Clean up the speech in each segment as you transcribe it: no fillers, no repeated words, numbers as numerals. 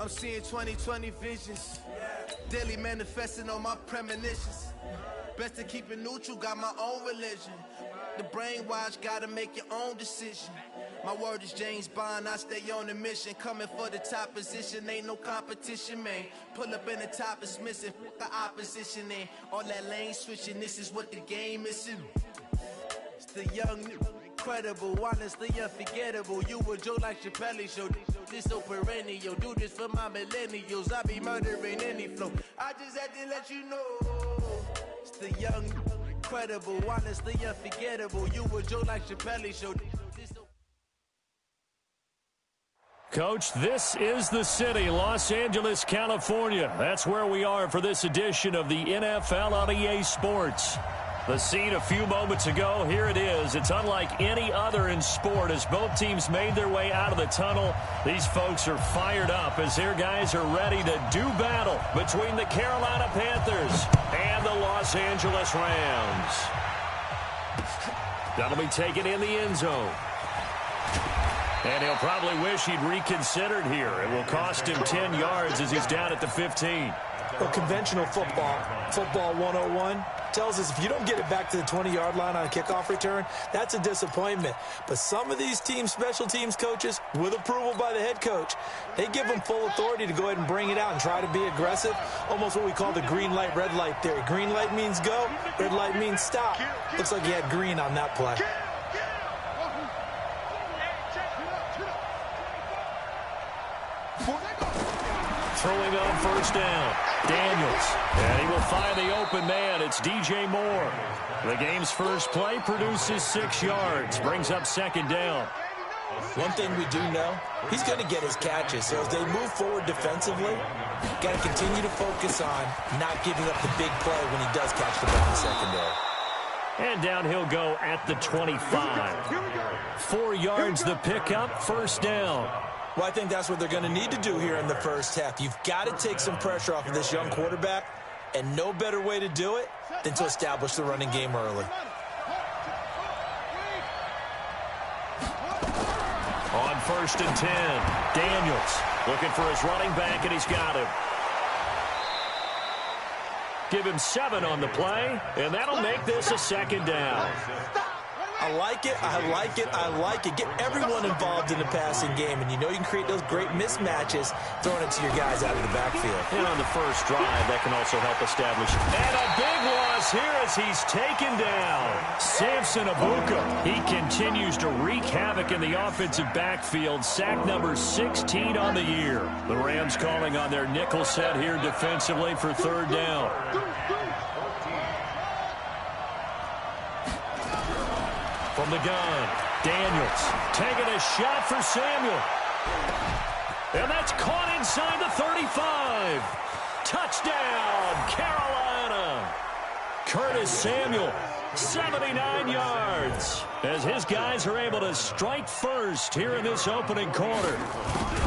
I'm seeing 20/20 visions. Daily manifesting on my premonitions. Best to keep it neutral, got my own religion. The brainwash, gotta make your own decision. My word is James Bond, I stay on a mission. Coming for the top position, ain't no competition, man. Pull up in the top is missing, fuck the opposition, and all that lane switching, this is what the game is. It's the young, incredible, honestly unforgettable. You a Joe like Chappelle show. This so perennial, do this for my millennials. I be murdering any flow. I just had to let you know. It's the young, incredible, honestly unforgettable. You a Joe like Chappelle show. Coach, this is the city, Los Angeles, California. That's where we are for this edition of the NFL on EA Sports. The scene a few moments ago, here it is. It's unlike any other in sport as both teams made their way out of the tunnel. These folks are fired up as their guys are ready to do battle between the Carolina Panthers and the Los Angeles Rams. That'll be taken in the end zone. And he'll probably wish he'd reconsidered here. It will cost him 10 yards as he's down at the 15. Well, conventional football 101, tells us if you don't get it back to the 20-yard line on a kickoff return, that's a disappointment. But some of these teams, special teams coaches, with approval by the head coach, they give them full authority to go ahead and bring it out and try to be aggressive, almost what we call the green light, red light theory. Green light means go, red light means stop. Looks like he had green on that play. Throwing on first down, Daniels. And he will find the open man. It's DJ Moore. The game's first play produces 6 yards. Brings up second down. One thing we do know, he's going to get his catches. So as they move forward defensively, got to continue to focus on not giving up the big play when he does catch the ball in the secondary. And down he'll go at the 25. 4 yards the pickup, first down. Well, I think that's what they're going to need to do here in the first half. You've got to take some pressure off of this young quarterback, and no better way to do it than to establish the running game early. On first and 10, Daniels looking for his running back, and he's got him. Give him 7 on the play, and that'll make this a second down. I like it, I like it, I like it. Get everyone involved in the passing game, and you know you can create those great mismatches throwing it to your guys out of the backfield. And on the first drive, that can also help establish. And a big loss here as he's taken down. Samson Abuka, he continues to wreak havoc in the offensive backfield. Sack number 16 on the year. The Rams calling on their nickel set here defensively for third down. From the gun, Daniels taking a shot for Samuel. And that's caught inside the 35. Touchdown, Carolina. Curtis Samuel, 79 yards, as his guys are able to strike first here in this opening quarter.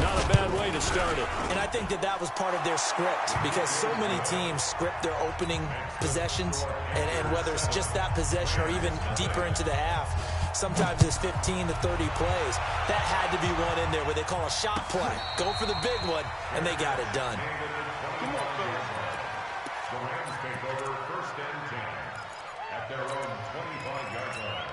Not a bad way to start it. And I think that was part of their script, because so many teams script their opening possessions, and whether it's just that possession or even deeper into the half, sometimes it's 15 to 30 plays. That had to be one in there where they call a shot play. Go for the big one, and they got it done. The Rams take over first and 10 at their own 25-yard line.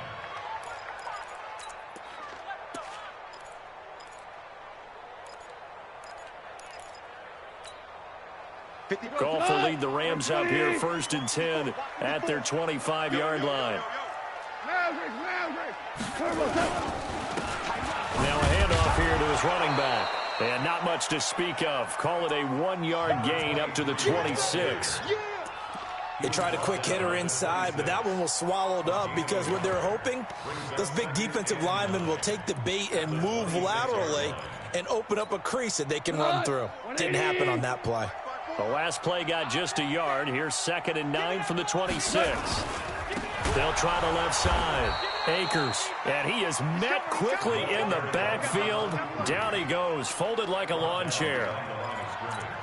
Golf will lead the Rams up here first and 10 at their 25-yard line. Now a handoff here to his running back. And not much to speak of. Call it a 1-yard gain up to the 26. They tried a quick hitter inside, but that one was swallowed up because what they're hoping, those big defensive linemen will take the bait and move laterally and open up a crease that they can run through. Didn't happen on that play. The last play got just a yard. Here's 2nd and 9 from the 26. They'll try the left side. Akers, and he is met quickly in the backfield. Down he goes, folded like a lawn chair.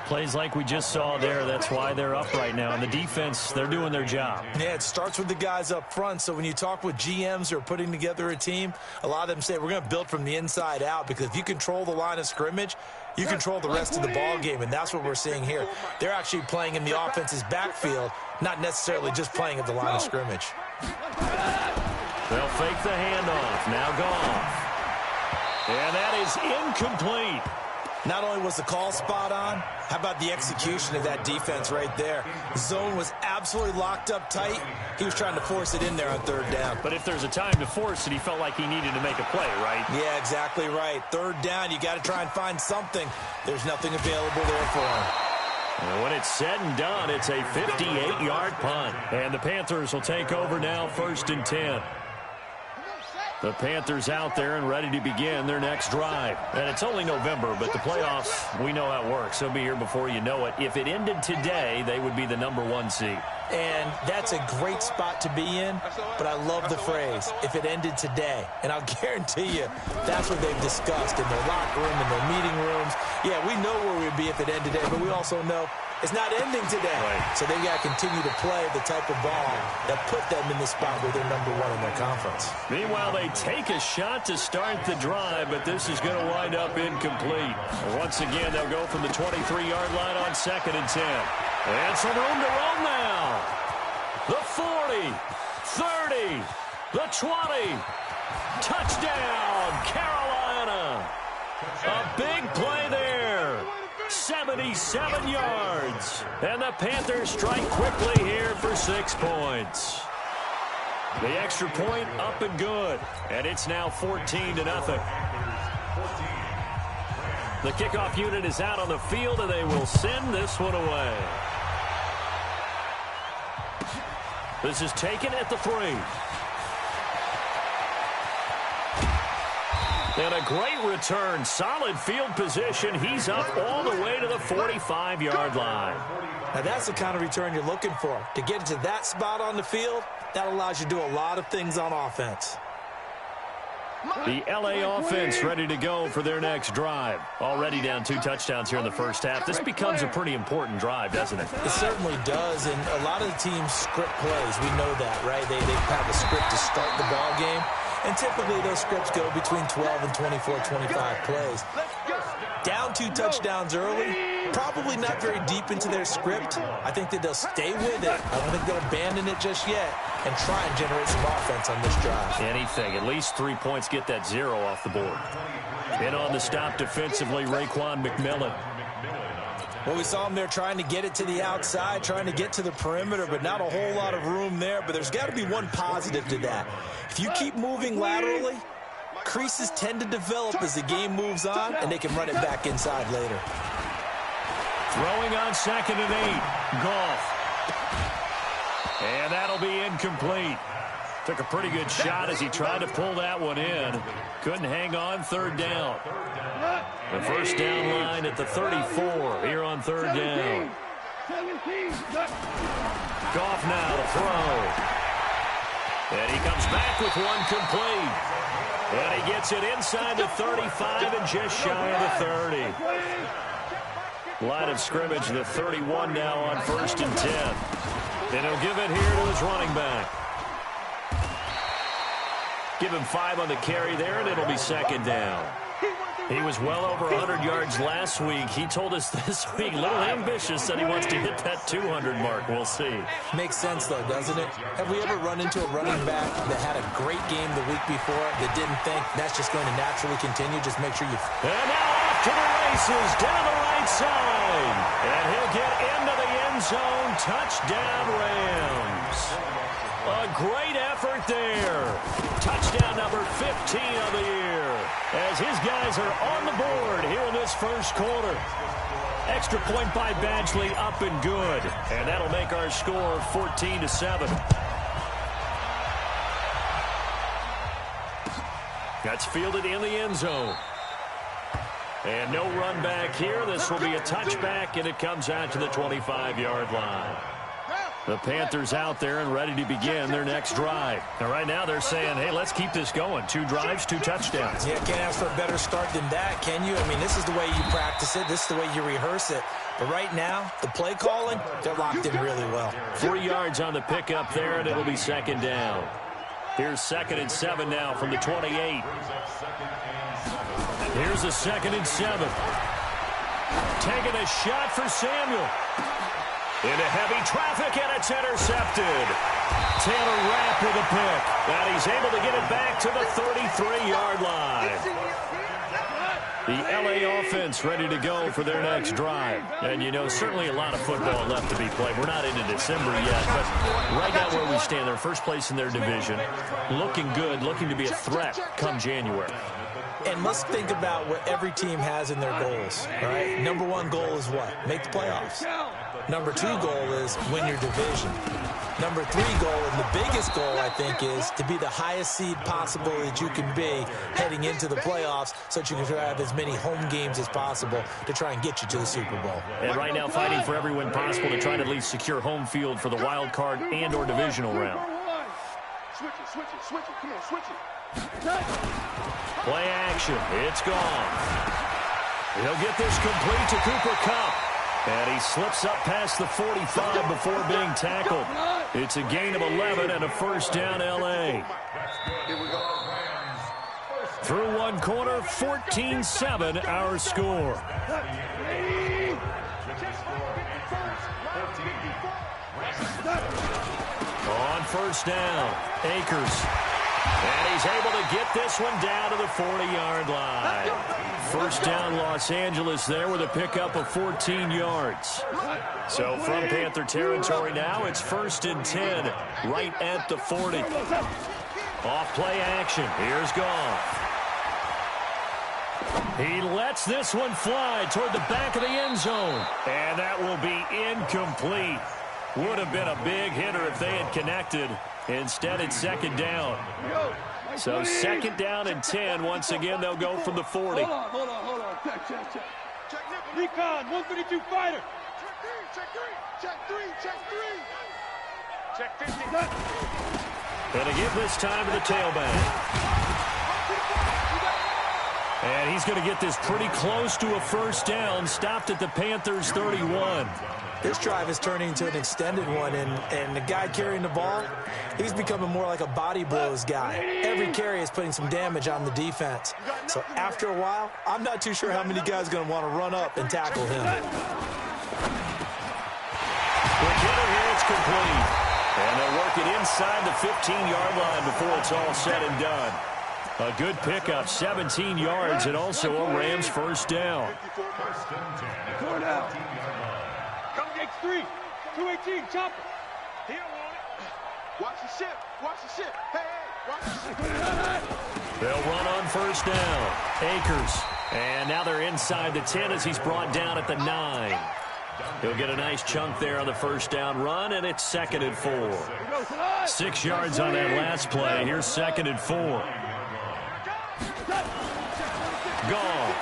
Plays like we just saw there, that's why they're up right now. And the defense, they're doing their job. Yeah, it starts with the guys up front. So when you talk with GMs who are putting together a team, a lot of them say we're going to build from the inside out, because if you control the line of scrimmage, you control the rest of the ball game, and that's what we're seeing here. They're actually playing in the offense's backfield, not necessarily just playing at the line of scrimmage. They'll fake the handoff. Now Goff. And that is incomplete. Not only was the call spot on, how about the execution of that defense right there? The zone was absolutely locked up tight. He was trying to force it in there on third down. But if there's a time to force it, he felt like he needed to make a play, right? Yeah, exactly right. Third down, you got to try and find something. There's nothing available there for him. And when it's said and done, it's a 58-yard punt. And the Panthers will take over now, 1st and 10. The Panthers out there and ready to begin their next drive. And it's only November, but the playoffs, we know how it works. They'll be here before you know it. If it ended today, they would be the #1 seed. And that's a great spot to be in, but I love the phrase, if it ended today. And I'll guarantee you, that's what they've discussed in their locker room, in their meeting rooms. Yeah, we know where we'd be if it ended today, but we also know it's not ending today. Right. So they've got to continue to play the type of ball that put them in the spot where they're #1 in their conference. Meanwhile, they take a shot to start the drive, but this is going to wind up incomplete. Once again, they'll go from the 23-yard line on 2nd and 10. And some room to roam now. The 40, 30, the 20. Touchdown, Carolina. A big play there. 77 yards. And the Panthers strike quickly here for 6 points. The extra point up and good. And it's now 14-0. The kickoff unit is out on the field, and they will send this one away. This is taken at the 3. And a great return. Solid field position. He's up all the way to the 45-yard line. Now, that's the kind of return you're looking for. To get into that spot on the field, that allows you to do a lot of things on offense. The LA offense ready to go for their next drive. Already down 2 touchdowns here in the first half. This becomes a pretty important drive, doesn't it? It certainly does, and a lot of the teams script plays. We know that, right? They have a script to start the ball game, and typically those scripts go between 12 and 24, 25 plays. Down 2 touchdowns early, probably not very deep into their script. I think that they'll stay with it. I don't think they'll abandon it just yet and try and generate some offense on this drive. Anything. At least 3 points, get that 0 off the board. And on the stop defensively, Raekwon McMillan. Well, we saw him there trying to get it to the outside, trying to get to the perimeter, but not a whole lot of room there. But there's got to be one positive to that. If you keep moving laterally, creases tend to develop as the game moves on, and they can run it back inside later. Throwing on 2nd and 8. Goff. And that'll be incomplete. Took a pretty good shot as he tried to pull that one in. Couldn't hang on. 3rd down. The first down line at the 34 here on 3rd down. Goff now to throw. And he comes back with one complete. And he gets it inside the 35 and just shy of the 30. Line of scrimmage, the 31 now on 1st and 10. And he'll give it here to his running back. Give him 5 on the carry there, and it'll be 2nd down. He was well over 100 yards last week. He told us this week, a little ambitious, that he wants to hit that 200 mark. We'll see. Makes sense, though, doesn't it? Have we ever run into a running back that had a great game the week before that didn't think that's just going to naturally continue? Just make sure you... And now off to the races, down the right side. And he'll get into the end zone. Touchdown, Rams. A great effort there. Touchdown number 15 of the year. As his guys are on the board here in this first quarter. Extra point by Badgley, up and good. And that'll make our score 14-7. That's fielded in the end zone. And no run back here. This will be a touchback, and it comes out to the 25-yard line. The Panthers out there and ready to begin their next drive. And right now they're saying, hey, let's keep this going. 2 drives, 2 touchdowns. Yeah, can't ask for a better start than that, can you? I mean, this is the way you practice it. This is the way you rehearse it. But right now, the play calling, they're locked in really well. 3 yards on the pickup there, and it'll be second down. Here's 2nd and 7 now from the 28. Here's a 2nd and 7. Taking a shot for Samuel. Into heavy traffic, and it's intercepted. Taylor Rapp with a pick, and he's able to get it back to the 33-yard line. The L.A. offense ready to go for their next drive. And, you know, certainly a lot of football left to be played. We're not into December yet, but right now where we stand, they're first place in their division. Looking good, looking to be a threat come January. And let's think about what every team has in their goals, right? Number 1 goal is what? Make the playoffs. Number 2 goal is win your division. Number 3 goal, and the biggest goal, I think, is to be the highest seed possible that you can be heading into the playoffs so that you can have as many home games as possible to try and get you to the Super Bowl. And right now fighting for every win possible to try to at least secure home field for the wild card and or divisional round. Switch it. Come on, switch it. Play action. It's gone. He'll get this complete to Cooper Kupp. And he slips up past the 45 before being tackled. It's a gain of 11 and a first down, L.A. Through one quarter, 14-7 our score. On first down, Akers. And he's able to get this one down to the 40-yard line. First down, Los Angeles there with a pickup of 14 yards. So from Panther territory now, it's 1st and 10, right at the 40. Off play action. Here's Goff. He lets this one fly toward the back of the end zone. And that will be incomplete. Would have been a big hitter if they had connected. Instead, it's 2nd down. So 2nd down and 10. Once again, they'll go from the 40. Hold on. Check. Recon, 132 fighter. Check three. Check 50. Gonna give this time to the tailback. And he's going to get this pretty close to a first down. Stopped at the Panthers' 31. This drive is turning into an extended one, and the guy carrying the ball, he's becoming more like a body blows guy. Every carry is putting some damage on the defense. So after a while, I'm not too sure how many guys are going to want to run up and tackle him. Quick hitter here, it's complete. And they'll work it inside the 15-yard line before it's all said and done. A good pickup, 17 yards, and also a Rams first down. Come X3, 218, chopper. He don't want it. Watch the ship. Hey, watch the ship. They'll run on first down. Akers. And now they're inside the 10 as he's brought down at the 9. He'll get a nice chunk there on the first down run, and it's 2nd and 4. 6 yards on that last play. Here's 2nd and 4. Goff.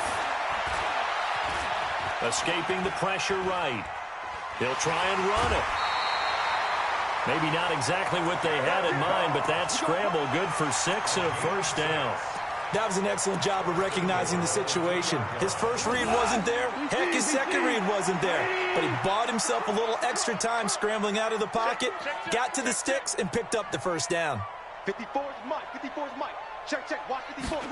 Escaping the pressure right. He'll try and run it. Maybe not exactly what they had in mind, but that scramble good for 6 and a first down. That was an excellent job of recognizing the situation. His first read wasn't there. Heck, his second read wasn't there. But he bought himself a little extra time scrambling out of the pocket, got to the sticks, and picked up the first down. 54 is Mike. Check. Watch 54.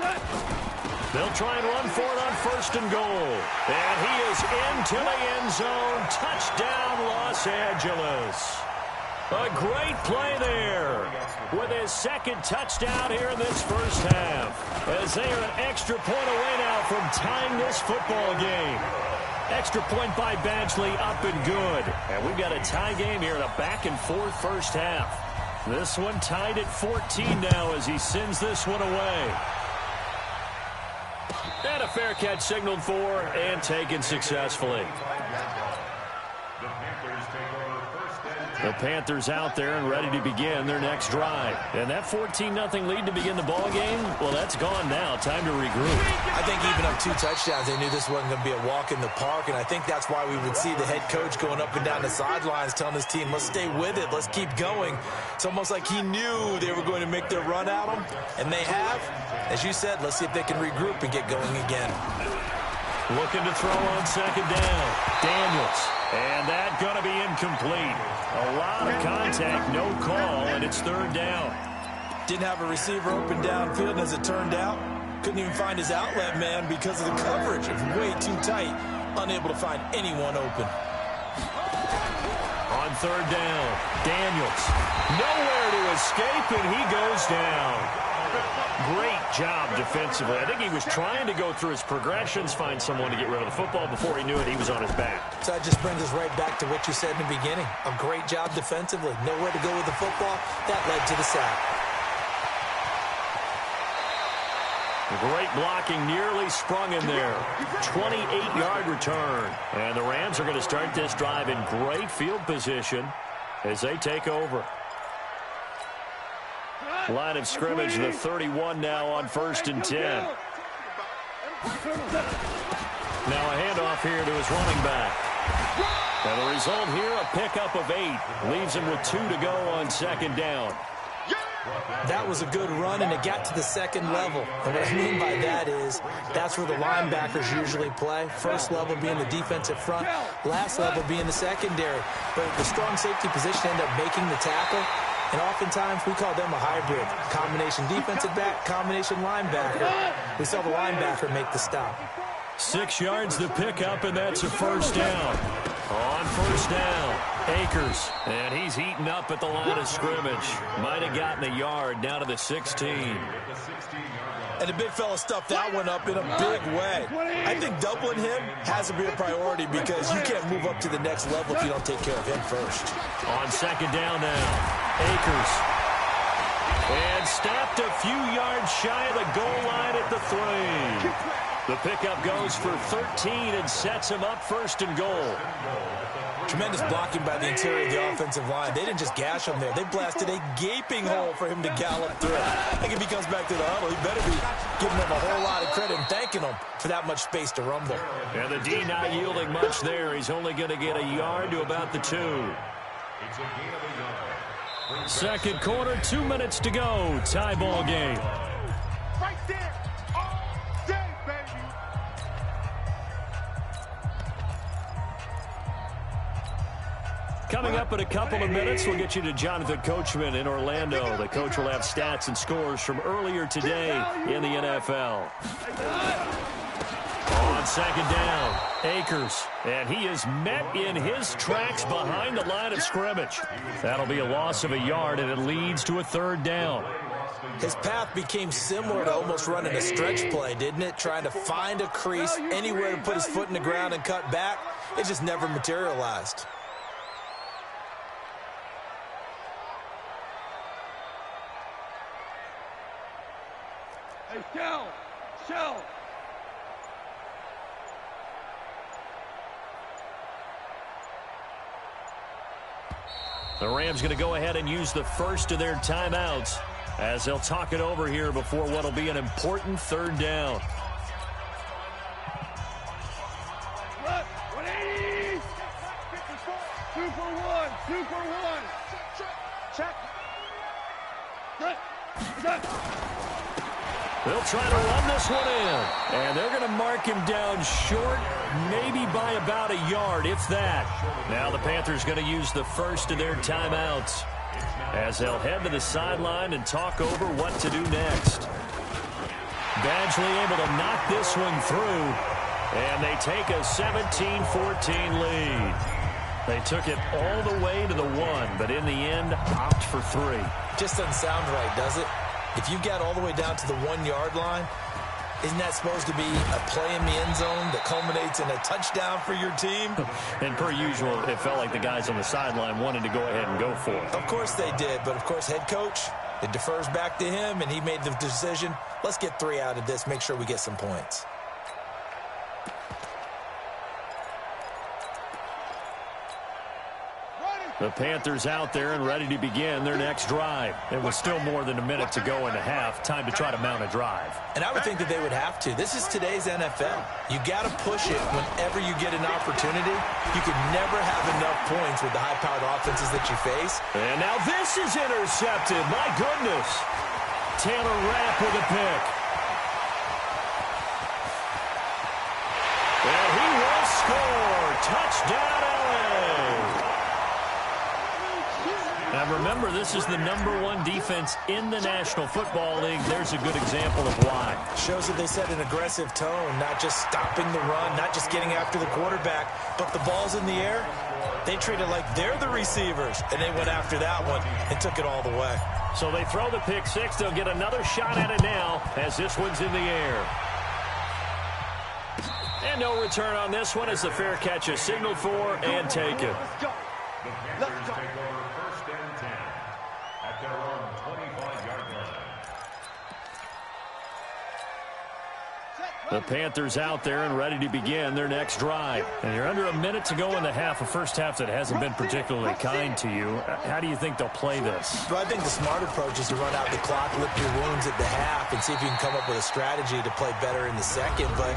They'll try and run for it on 1st and goal. And he is into the end zone. Touchdown, Los Angeles. A great play there with his 2nd touchdown here in this first half. As they are an extra point away now from tying this football game. Extra point by Badgley, up and good. And we've got a tie game here in a back-and-forth first half. This one tied at 14 now as he sends this one away. And a fair catch signaled for and taken successfully. The Panthers take over 1st and The Panthers out there and ready to begin their next drive. And that 14-0 lead to begin the ball game, well, that's gone now. Time to regroup. I think even up 2 touchdowns, they knew this wasn't going to be a walk in the park, and I think that's why we would see the head coach going up and down the sidelines telling his team, let's stay with it, let's keep going. It's almost like he knew they were going to make their run at him, and they have. As you said, let's see if they can regroup and get going again. Looking to throw on second down. Daniels. And that going to be incomplete. A lot of contact, no call, and it's third down. Didn't have a receiver open downfield, and as it turned out, couldn't even find his outlet man because of the coverage. It was way too tight. Unable to find anyone open. On third down, Daniels. Nowhere to escape, and he goes down. Great job defensively. I think he was trying to go through his progressions, find someone to get rid of the football. Before he knew it, he was on his back. So that just brings us right back to what you said in the beginning. A great job defensively. Nowhere to go with the football. That led to the sack. Great blocking, nearly sprung in there. 28-yard return. And the Rams are going to start this drive in great field position as they take over. Line of scrimmage, the 31 now on 1st and 10. Now a handoff here to his running back. And the result here, a pickup of 8. Leaves him with 2 to go on second down. That was a good run, and it got to the second level. And what I mean by that is that's where the linebackers usually play. First level being the defensive front, last level being the secondary. But the strong safety position ended up making the tackle. And oftentimes, we call them a hybrid. Combination defensive back, combination linebacker. We saw the linebacker make the stop. 6 yards the pickup, and that's a first down. On first down, Akers. And he's heating up at the line of scrimmage. Might have gotten a yard down to the 16. And the big fella stuffed that one up in a big way. I think doubling him has to be a priority because you can't move up to the next level if you don't take care of him first. On second down now. Akers. And stopped a few yards shy of the goal line at the 3. The pickup goes for 13 and sets him up 1st and goal. Tremendous blocking by the interior of the offensive line. They didn't just gash him there. They blasted a gaping hole for him to gallop through. I think if he comes back to the huddle, he better be giving them a whole lot of credit and thanking them for that much space to rumble. And the D not yielding much there. He's only going to get a yard to about the 2. It's a gain of a yard. Second quarter, 2 minutes to go. Tie ball game. Right there. All day, baby. Coming up in a couple of minutes, we'll get you to Jonathan Coachman in Orlando. The coach will have stats and scores from earlier today in the NFL. On second down, Akers. And he is met in his tracks behind the line of scrimmage. That'll be a loss of a yard, and it leads to a third down. His path became similar to almost running a stretch play, didn't it? Trying to find a crease, anywhere to put his foot in the ground and cut back. It just never materialized. Hey, Shell. The Rams going to go ahead and use the first of their timeouts as they'll talk it over here before what will be an important third down. 180. 2 for 1. 2 for 1. Check. They'll try to run this one in. And they're going to mark him down short, maybe by about a yard, if that. Now the Panthers going to use the first of their timeouts as they'll head to the sideline and talk over what to do next. Badgley able to knock this one through. And they take a 17-14 lead. They took it all the way to the 1, but in the end, opt for 3. Just doesn't sound right, does it? If you get all the way down to the 1-yard line, isn't that supposed to be a play in the end zone that culminates in a touchdown for your team? And per usual, it felt like the guys on the sideline wanted to go ahead and go for it. Of course they did, but of course head coach, it defers back to him, and he made the decision, let's get 3 out of this, make sure we get some points. Running The Panthers out there and ready to begin their next drive. It was still more than a minute to go in the half. Time to try to mount a drive. And I would think that they would have to. This is today's NFL. You got to push it whenever you get an opportunity. You can never have enough points with the high-powered offenses that you face. And now this is intercepted. My goodness. Taylor Rapp with a pick. And he will score. Touchdown, LA. Now remember, this is the #1 defense in the National Football League. There's a good example of why. Shows that they set an aggressive tone, not just stopping the run, not just getting after the quarterback, but the ball's in the air. They treat it like they're the receivers, and they went after that one and took it all the way. So they throw the pick six. They'll get another shot at it now as this one's in the air. And no return on this one as the fair catch is signaled for and taken. The Panthers take over first and 10 at their own 25-yard line. The Panthers out there and ready to begin their next drive. And you're under a minute to go in the half, a first half that hasn't been particularly kind to you. How do you think they'll play this? Well, I think the smart approach is to run out the clock, lick your wounds at the half, and see if you can come up with a strategy to play better in the second. But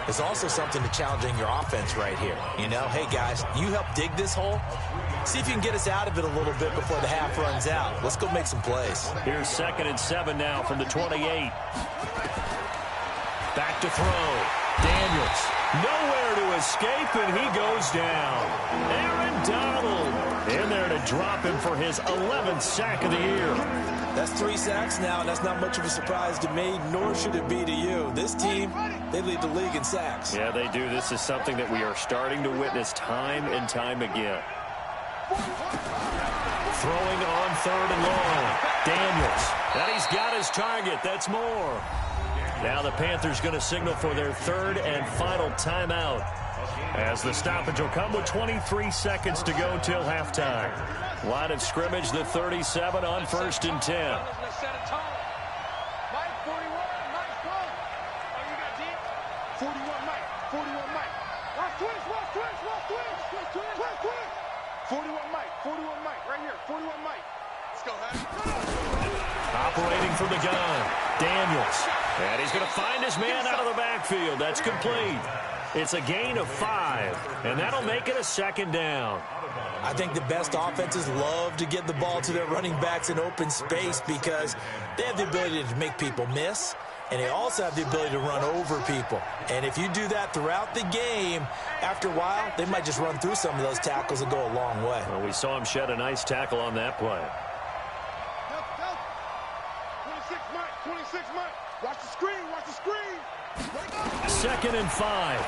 it's also something to challenging your offense right here. You know, hey, guys, you help dig this hole. See if you can get us out of it a little bit before the half runs out. Let's go make some plays. Here's 2nd and 7 now from the 28. Back to throw. Daniels. Nowhere to escape, and he goes down. Aaron Donald in there to drop him for his 11th sack of the year. That's 3 sacks now, and that's not much of a surprise to me, nor should it be to you. This team, they lead the league in sacks. Yeah, they do. This is something that we are starting to witness time and time again. Throwing on 3rd and long. Daniels. And he's got his target. That's more. Now the Panthers going to signal for their 3rd and final timeout, as the stoppage will come with 23 seconds to go till halftime. Line of scrimmage, the 37 on 1st and 10. Operating from the gun, Daniels. And he's going to find his man out of the backfield. That's complete. It's a gain of 5, and that'll make it a 2nd down. I think the best offenses love to get the ball to their running backs in open space because they have the ability to make people miss, and they also have the ability to run over people. And if you do that throughout the game, after a while, they might just run through some of those tackles and go a long way. Well, we saw him shed a nice tackle on that play. 26 Mike. Watch the screen, watch the screen. 2nd and 5.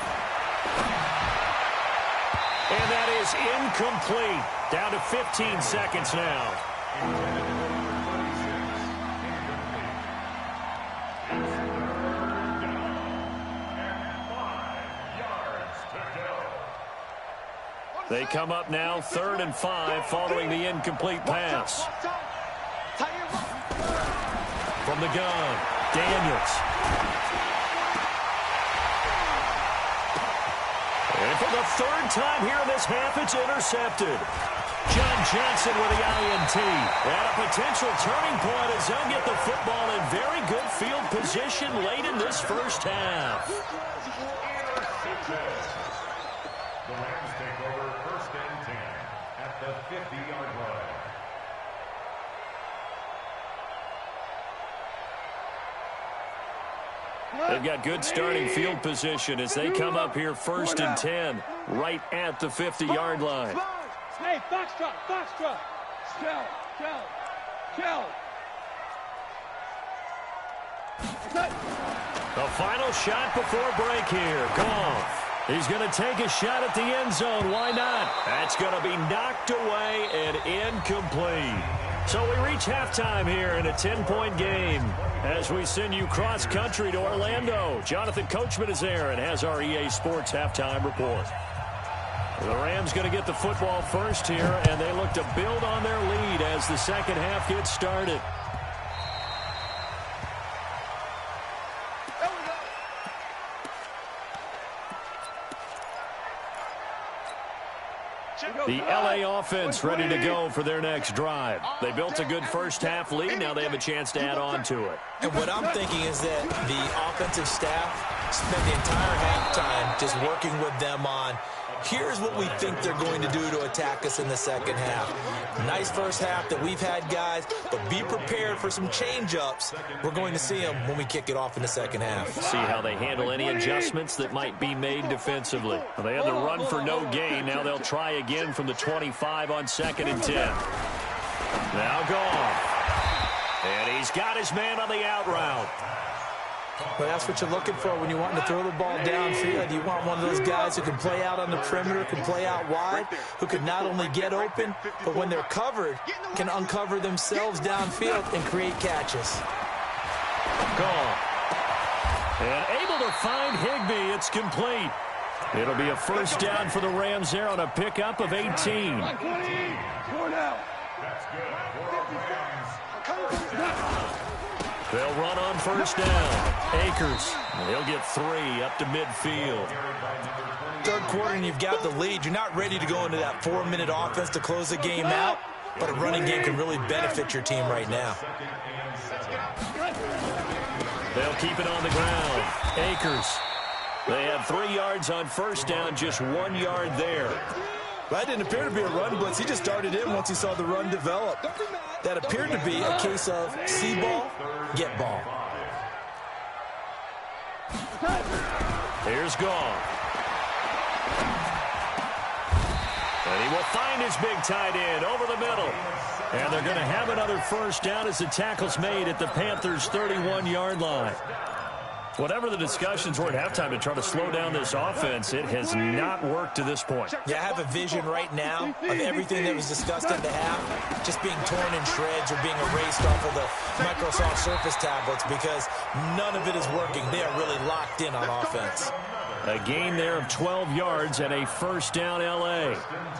And that is incomplete. Down to 15 seconds now. They come up now 3rd and 5 following the incomplete pass. From the gun, Daniels. And for the 3rd time here in this half, it's intercepted. John Johnson with the INT. And a potential turning point as they'll get the football in very good field position late in this first half. The Rams take over 1st and 10 at the 50-yard line. They've got good starting field position as they come up here 1st and 10, right at the 50-yard line. Hey, foxtrot, foxtrot. Kill. The final shot before break here. Goff. He's going to take a shot at the end zone. Why not? That's going to be knocked away and incomplete. So we reach halftime here in a 10-point game as we send you cross-country to Orlando. Jonathan Coachman is there and has our EA Sports halftime report. The Rams going to get the football first here, and they look to build on their lead as the second half gets started. The LA offense ready to go for their next drive. They built a good first-half lead. Now they have a chance to add on to it. And what I'm thinking is that the offensive staff spent the entire halftime just working with them on, here's what we think they're going to do to attack us in the second half. Nice first half that we've had, guys, but be prepared for some change-ups. We're going to see them when we kick it off in the second half. See how they handle any adjustments that might be made defensively. Well, they had to run for no gain. Now they'll try again from the 25 on 2nd and 10. Now gone. And he's got his man on the out route. Well, that's what you're looking for when you want to throw the ball downfield. You want one of those guys who can play out on the perimeter, can play out wide, who can not only get open, but when they're covered, can uncover themselves downfield and create catches. Gone. And able to find Higbee. It's complete. It'll be a first down for the Rams there on a pickup of 18. That's good. They'll run on first down. Akers, he'll get 3 up to midfield. Third quarter and you've got the lead. You're not ready to go into that 4-minute offense to close the game out, but a running game can really benefit your team right now. They'll keep it on the ground. Akers. They had 3 yards on first down, just 1 yard there. That didn't appear to be a run blitz. He just started in once he saw the run develop. That appeared to be a case of see ball, get ball. Here's Gall. And he will find his big tight end over the middle. And they're going to have another first down as the tackle's made at the Panthers' 31-yard line. Whatever the discussions were at halftime to try to slow down this offense, it has not worked to this point. Yeah, I have a vision right now of everything that was discussed at the half just being torn in shreds or being erased off of the Microsoft Surface tablets because none of it is working. They are really locked in on offense. A gain there of 12 yards and a first down L.A.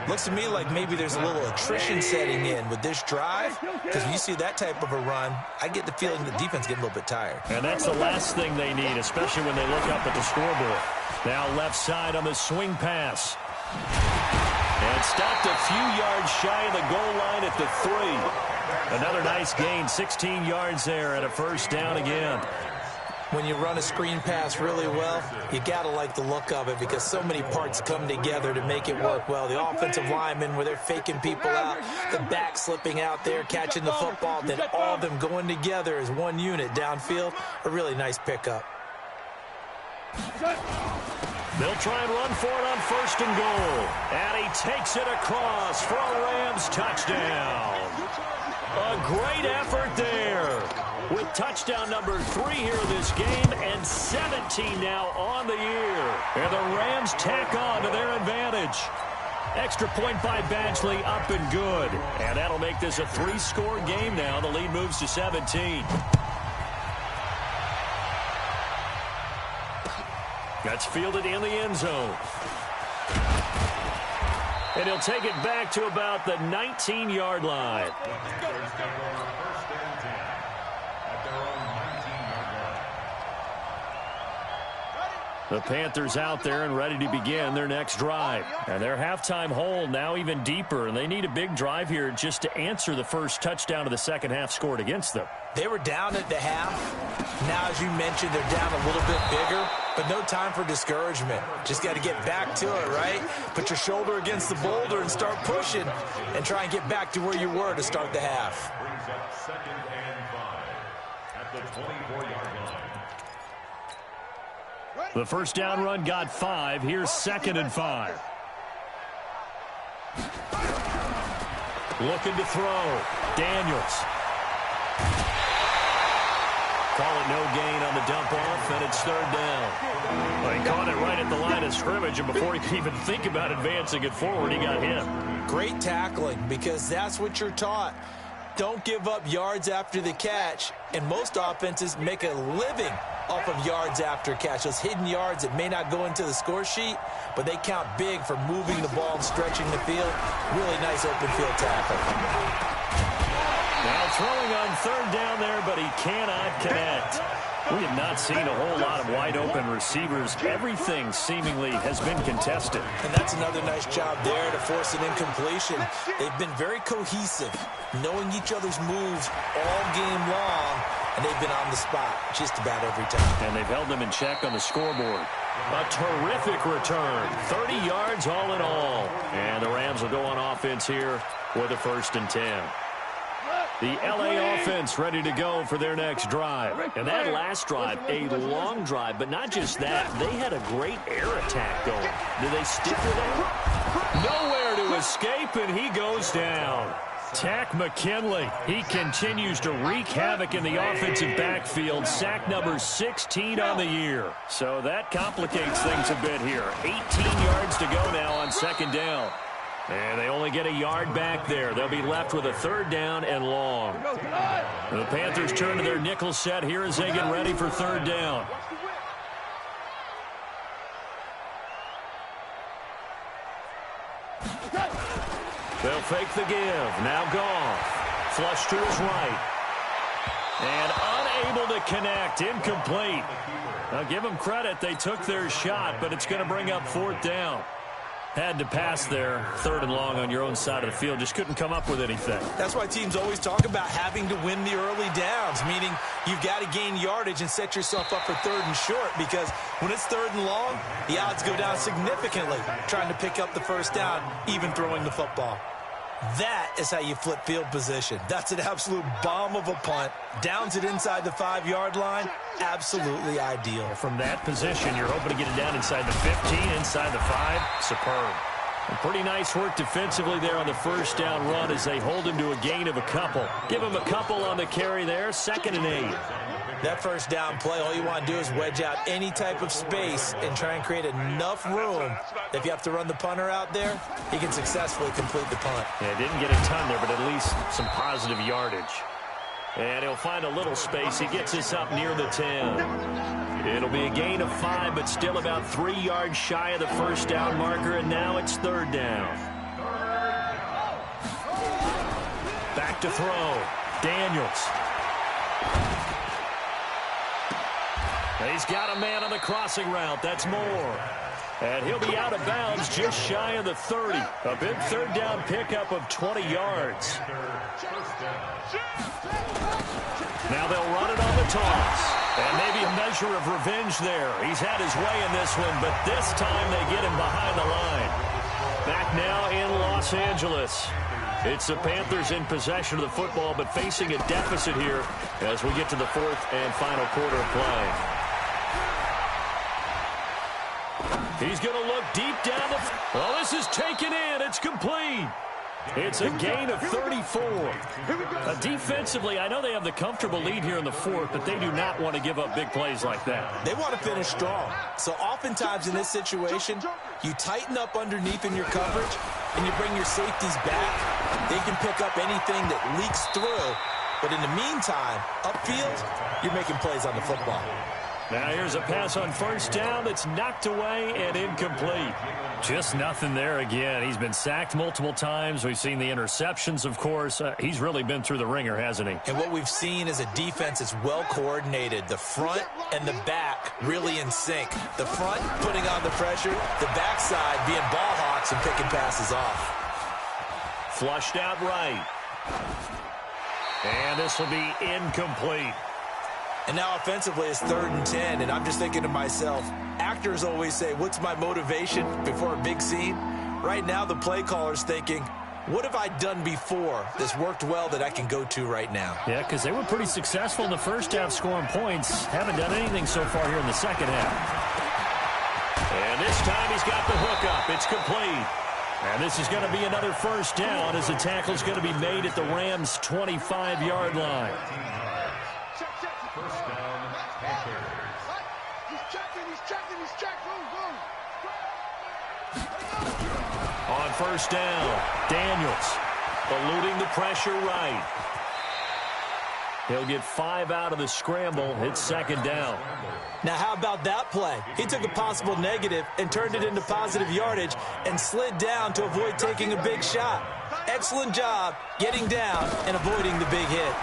Looks to me like maybe there's a little attrition setting in with this drive because when you see that type of a run, I get the feeling the defense getting a little bit tired. And that's the last thing they need, especially when they look up at the scoreboard. Now left side on the swing pass. And stopped a few yards shy of the goal line at the 3. Another nice gain, 16 yards there and a first down again. When you run a screen pass really well, you got to like the look of it because so many parts come together to make it work well. The offensive linemen, where they're faking people out, the back slipping out there, catching the football, then all of them going together as one unit downfield, a really nice pickup. They'll try and run for it on first and goal. And he takes it across for a Rams touchdown. A great effort there. With touchdown number 3 here in this game and 17 now on the year. And the Rams tack on to their advantage. Extra point by Badgley up and good. And that'll make this a 3-score game now. The lead moves to 17. That's fielded in the end zone. And he'll take it back to about the 19-yard line. The Panthers out there and ready to begin their next drive. And their halftime hole now even deeper, and they need a big drive here just to answer the first touchdown of the second half scored against them. They were down at the half. Now, as you mentioned, they're down a little bit bigger, but no time for discouragement. Just got to get back to it, right? Put your shoulder against the boulder and start pushing and try and get back to where you were to start the half. Brings up 2nd and 5 at the 24-yard line. The first down run got 5. Here's 2nd and 5. Looking to throw. Daniels. Call it no gain on the dump off, and it's 3rd down. Well, he caught it right at the line of scrimmage, and before he could even think about advancing it forward, he got hit. Great tackling, because that's what you're taught. Don't give up yards after the catch, and most offenses make a living off of yards after catch. Those hidden yards that may not go into the score sheet, but they count big for moving the ball and stretching the field. Really nice open field tackle. Now throwing on 3rd down there, but he cannot connect. We have not seen a whole lot of wide-open receivers. Everything seemingly has been contested. And that's another nice job there to force an incompletion. They've been very cohesive, knowing each other's moves all game long, and they've been on the spot just about every time. And they've held them in check on the scoreboard. A terrific return. 30 yards all in all. And the Rams will go on offense here with a 1st and 10. The LA offense ready to go for their next drive. And that last drive, a long drive, but not just that. They had a great air attack going. Did they stick with it? Nowhere to escape, and he goes down. Tack McKinley. He continues to wreak havoc in the offensive backfield. Sack number 16 on the year. So that complicates things a bit here. 18 yards to go now on 2nd down. And they only get a yard back there. They'll be left with a 3rd down and long. The Panthers turn to their nickel set here as they get ready for 3rd down. They'll fake the give. Now Goff. Flush to his right. And unable to connect. Incomplete. Now give them credit. They took their shot, but it's going to bring up 4th down. Had to pass there, 3rd and long on your own side of the field. Just couldn't come up with anything. That's why teams always talk about having to win the early downs, meaning you've got to gain yardage and set yourself up for 3rd and short, because when it's 3rd and long, the odds go down significantly trying to pick up the 1st down, even throwing the football. That is how you flip field position. That's an absolute bomb of a punt. Downs it inside the 5-yard line. Absolutely ideal. From that position, you're hoping to get it down inside the 15, inside the 5. Superb. And pretty nice work defensively there on the 1st down run as they hold him to a gain of a couple. Give him a couple on the carry there. 2nd and 8. That 1st down play, all you want to do is wedge out any type of space and try and create enough room. If you have to run the punter out there, he can successfully complete the punt. Yeah, didn't get a ton there, but at least some positive yardage. And he'll find a little space. He gets us up near the 10. It'll be a gain of 5, but still about 3 yards shy of the 1st down marker, and now it's 3rd down. Back to throw. Daniels. He's got a man on the crossing route. That's Moore. And he'll be out of bounds just shy of the 30. A big 3rd down pickup of 20 yards. Now they'll run it on the toss. And maybe a measure of revenge there. He's had his way in this one, but this time they get him behind the line. Back now in Los Angeles. It's the Panthers in possession of the football, but facing a deficit here as we get to the 4th and final quarter of play. He's going to look deep down the... Well, this is taken in. It's complete. It's a gain of 34. Defensively, I know they have the comfortable lead here in the 4th, but they do not want to give up big plays like that. They want to finish strong. So oftentimes in this situation, you tighten up underneath in your coverage, and you bring your safeties back. They can pick up anything that leaks through. But in the meantime, upfield, you're making plays on the football. Now here's a pass on 1st down that's knocked away and incomplete. Just nothing there again. He's been sacked multiple times. We've seen the interceptions, of course. He's really been through the ringer, hasn't he? And what we've seen is a defense that's well coordinated. The front and the back really in sync. The front putting on the pressure, the backside being ball hawks and picking passes off. Flushed out right. And this will be incomplete. And now offensively it's 3rd and 10, and I'm just thinking to myself, actors always say, what's my motivation before a big scene? Right now the play caller's thinking, what have I done before that's worked well that I can go to right now? Yeah, because they were pretty successful in the 1st half scoring points. Haven't done anything so far here in the 2nd half. And this time he's got the hook up. It's complete. And this is going to be another 1st down as the tackle's going to be made at the Rams' 25-yard line. First down, Panthers. He's checking. On 1st down, Daniels eluding the pressure right. He'll get 5 out of the scramble. It's 2nd down. Now, how about that play? He took a possible negative and turned it into positive yardage and slid down to avoid taking a big shot. Excellent job getting down and avoiding the big hit.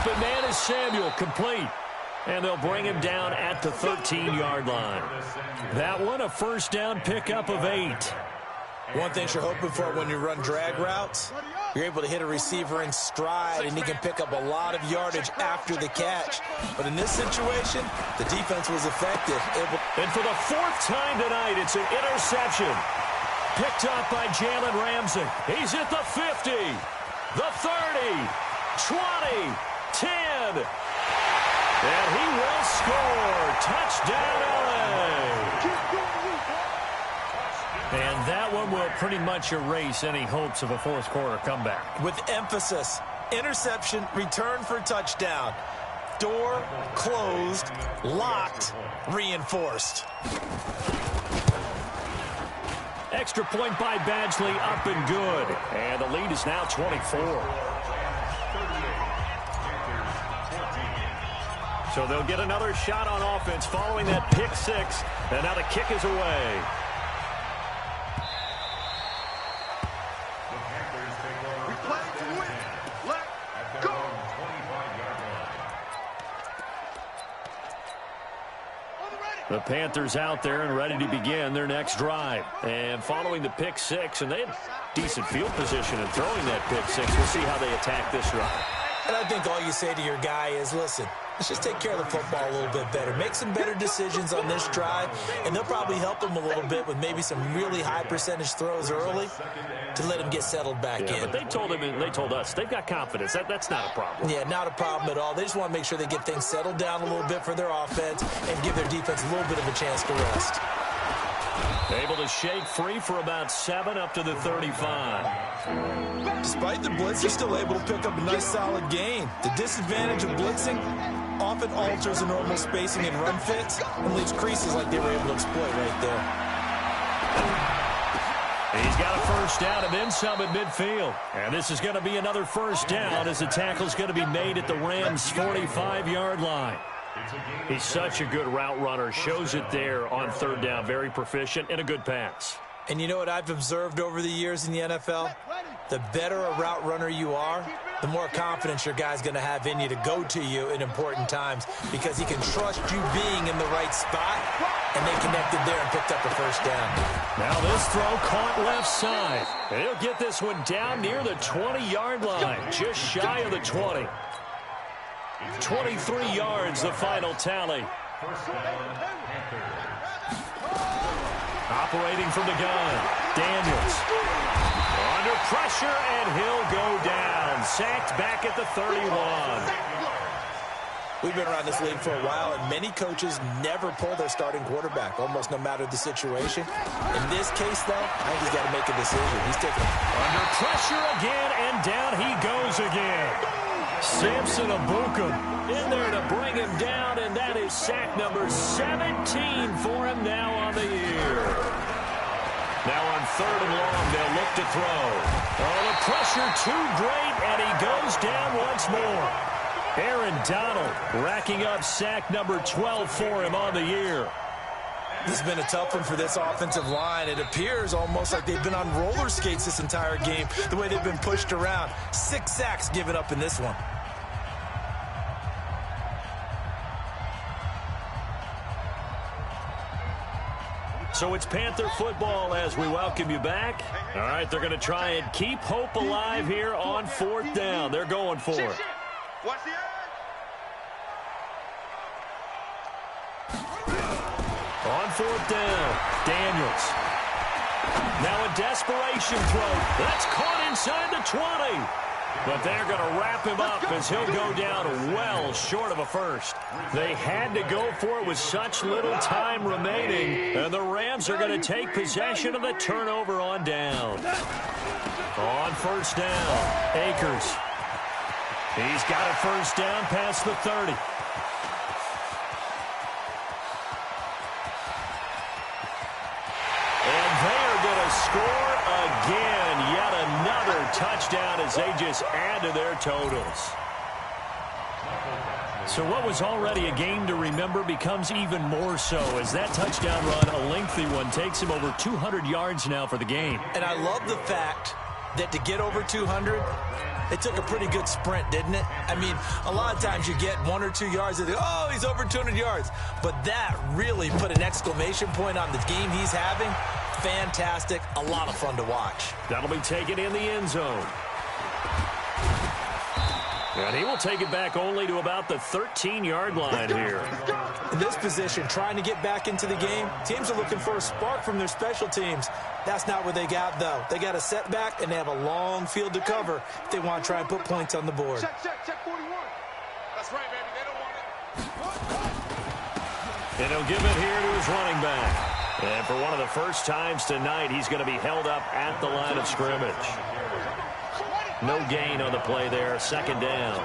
Open man is Samuel, complete. And they'll bring him down at the 13-yard line. That one, a first down pickup of 8. One thing you're hoping for when you run drag routes, you're able to hit a receiver in stride, and he can pick up a lot of yardage after the catch. But in this situation, the defense was effective. And for the 4th time tonight, it's an interception. Picked up by Jalen Ramsey. He's at the 50, the 30, 20, 10. And he will score. Touchdown, LA. And that one will pretty much erase any hopes of a fourth-quarter comeback. With emphasis, interception, return for touchdown. Door closed, locked, reinforced. Extra point by Badgley, up and good. And the lead is now 24. So they'll get another shot on offense following that pick six. And now the kick is away. The Panthers out there and ready to begin their next drive. And following the pick six, and they had decent field position in throwing that pick six. We'll see how they attack this drive. And I think all you say to your guy is, listen, let's just take care of the football a little bit better. Make some better decisions on this drive, and they'll probably help him a little bit with maybe some really high percentage throws early to let him get settled back in. But they told him, and they told us, they've got confidence. That's not a problem. Yeah, not a problem at all. They just want to make sure they get things settled down a little bit for their offense and give their defense a little bit of a chance to rest. Able to shake free for about 7 up to the 35. Despite the blitz, they're still able to pick up a nice solid gain. The disadvantage of blitzing often alters the normal spacing and run fits and leaves creases like they were able to exploit right there. He's got a first down and then some at midfield. And this is going to be another first down as the tackle's going to be made at the Rams' 45-yard line. He's such a good route runner. Shows it there on third down. Very proficient and a good pass. And you know what I've observed over the years in the NFL? The better a route runner you are, the more confidence your guy's going to have in you to go to you in important times because he can trust you being in the right spot, and they connected there and picked up a first down. Now this throw caught left side. And he'll get this one down near the 20-yard line, just shy of the 20. 23 yards, the final tally. Operating from the gun, Daniels. Under pressure, and he'll go down. Sacked back at the 31. We've been around this league for a while, and many coaches never pull their starting quarterback, almost no matter the situation. In this case, though, I think he's got to make a decision. He's taking under pressure again, and down he goes again. Samson Abuka in there to bring him down, and that is sack number 17 for him now on the year. Now on third and long, they'll look to throw. Oh, the pressure too great, and he goes down once more. Aaron Donald racking up sack number 12 for him on the year. This has been a tough one for this offensive line. It appears almost like they've been on roller skates this entire game, the way they've been pushed around. 6 sacks given up in this one. So it's Panther football as we welcome you back. All right, they're going to try and keep hope alive here on fourth down. They're going for it. Watch the On fourth down, Daniels. Now a desperation throw. That's caught inside the 20. But they're going to wrap him up as he'll go down well short of a first. They had to go for it with such little time remaining. And the Rams are going to take possession of the turnover on down. On first down, Akers. He's got a first down past the 30. And they are going to score again. Yet another touchdown as they just add to their totals. So what was already a game to remember becomes even more so as that touchdown run, a lengthy one, takes him over 200 yards now for the game. And I love the fact that to get over 200, it took a pretty good sprint, didn't it? I mean, a lot of times you get 1 or 2 yards and oh, he's over 200 yards. But that really put an exclamation point on the game he's having. Fantastic. A lot of fun to watch. That'll be taken in the end zone. And he will take it back only to about the 13-yard line here. In this position, trying to get back into the game, teams are looking for a spark from their special teams. That's not what they got, though. They got a setback, and they have a long field to cover if they want to try and put points on the board. Check 41. That's right, baby. They don't want it. And he'll give it here to his running back. And for one of the first times tonight, he's going to be held up at the line of scrimmage. No gain on the play there, second down.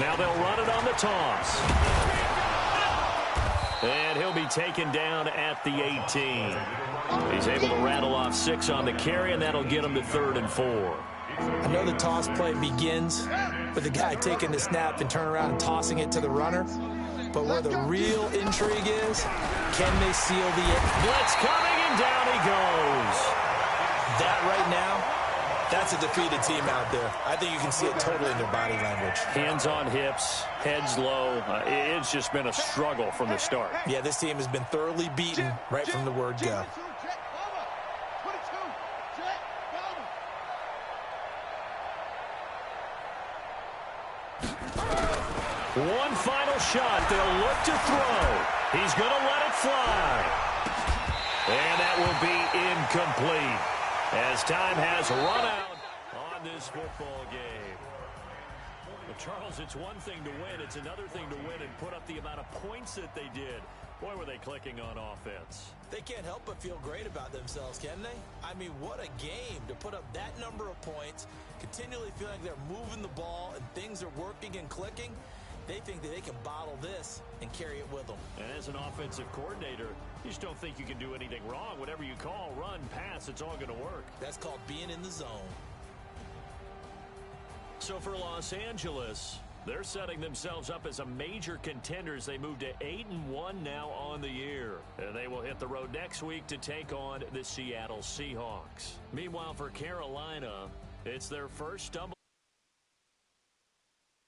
Now they'll run it on the toss. And he'll be taken down at the 18. He's able to rattle off 6 on the carry, and that'll get him to 3rd and 4. I know the toss play begins with the guy taking the snap and turn around and tossing it to the runner. But where the real intrigue is, can they seal the blitz coming, and down he goes. That right now, that's a defeated team out there. I think you can see it totally in their body language. Hands on hips, heads low. It's just been a struggle from the start. Yeah, this team has been thoroughly beaten right from the word go. One final shot. They'll look to throw. He's going to let it fly. And that will be incomplete, as time has run out on this football game. But Charles, it's one thing to win. It's another thing to win and put up the amount of points that they did. Boy, were they clicking on offense. They can't help but feel great about themselves, can they? I mean, what a game to put up that number of points, continually feeling like they're moving the ball and things are working and clicking. They think that they can bottle this and carry it with them. And as an offensive coordinator, you just don't think you can do anything wrong. Whatever you call, run, pass, it's all going to work. That's called being in the zone. So for Los Angeles, they're setting themselves up as a major contender as they move to 8-1 now on the year. And they will hit the road next week to take on the Seattle Seahawks. Meanwhile, for Carolina, it's their first stumble.